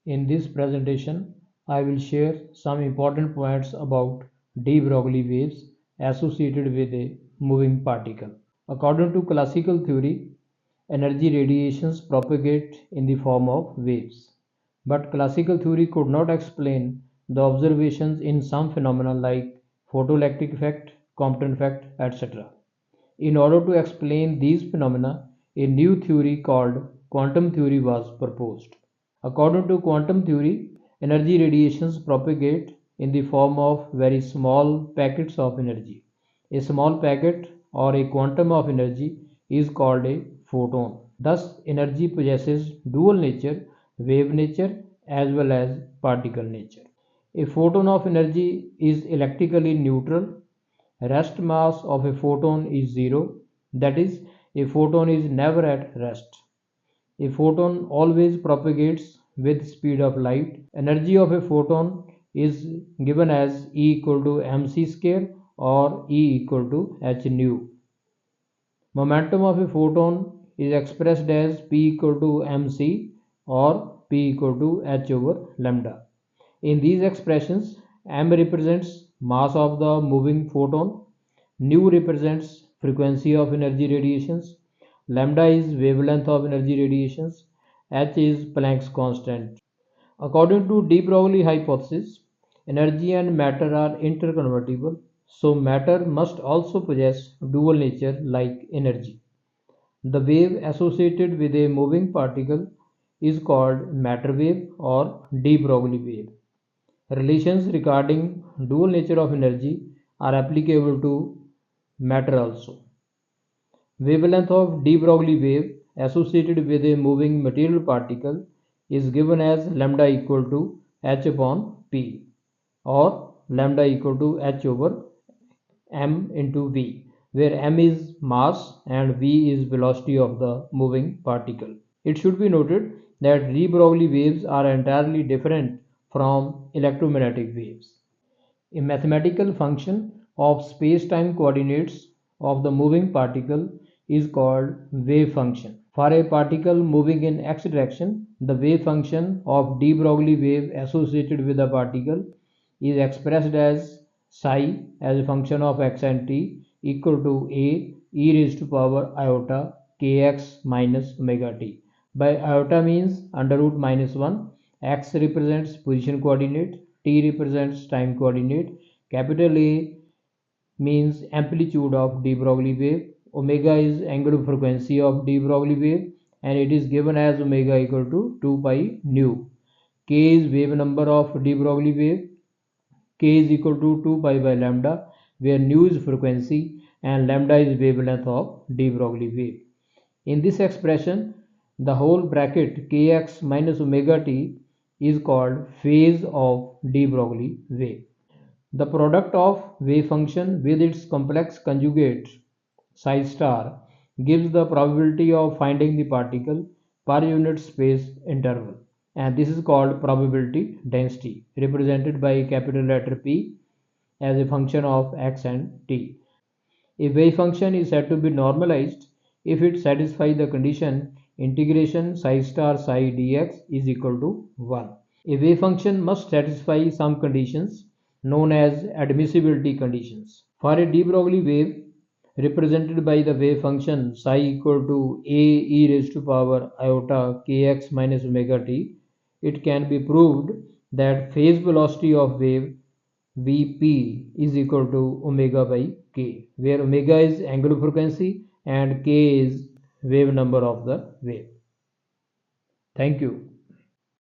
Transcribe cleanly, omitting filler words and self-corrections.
In this presentation, I will share some important points about de-Broglie waves associated with a moving particle. According to classical theory, energy radiations propagate in the form of waves. But classical theory could not explain the observations in some phenomena like photoelectric effect, Compton effect, etc. In order to explain these phenomena, a new theory called quantum theory was proposed. According to quantum theory, energy radiations propagate in the form of very small packets of energy. A small packet or a quantum of energy is called a photon. Thus, energy possesses dual nature, wave nature as well as particle nature. A photon of energy is electrically neutral. Rest mass of a photon is zero, that is, a photon is never at rest. A photon always propagates with speed of light. Energy of a photon is given as E equal to mc square or E equal to h nu. Momentum of a photon is expressed as P equal to mc or P equal to h over lambda. In these expressions, m represents mass of the moving photon, nu represents frequency of energy radiations, lambda is wavelength of energy radiations, h is Planck's constant. According to de-Broglie hypothesis, energy and matter are interconvertible, so matter must also possess dual nature like energy. The wave associated with a moving particle is called matter wave or de-Broglie wave. Relations regarding dual nature of energy are applicable to matter also. Wavelength of de-Broglie wave associated with a moving material particle is given as lambda equal to h upon p or lambda equal to h over m into v, where m is mass and v is velocity of the moving particle. It should be noted that de-Broglie waves are entirely different from electromagnetic waves. A mathematical function of space-time coordinates of the moving particle is called wave function. For a particle moving in x direction, the wave function of de-Broglie wave associated with the particle is expressed as psi as a function of x and t equal to a e raised to power iota kx minus omega t. By iota means under root minus 1, x represents position coordinate, t represents time coordinate, capital A means amplitude of de-Broglie wave, omega is angular frequency of de-Broglie wave and it is given as omega equal to 2 pi nu. K is wave number of de-Broglie wave, k is equal to 2 pi by lambda where nu is frequency and lambda is wavelength of de-Broglie wave. In this expression, the whole bracket kx minus omega t is called phase of de-Broglie wave. The product of wave function with its complex conjugate psi star gives the probability of finding the particle per unit space interval, and this is called probability density, represented by capital letter P as a function of x and t. A wave function is said to be normalized if it satisfies the condition integration psi star psi dx is equal to 1. A wave function must satisfy some conditions known as admissibility conditions. For a de-Broglie wave represented by the wave function psi equal to a e raised to power iota kx minus omega t, it can be proved that phase velocity of wave Vp is equal to omega by k, where omega is angular frequency and k is wave number of the wave. Thank you.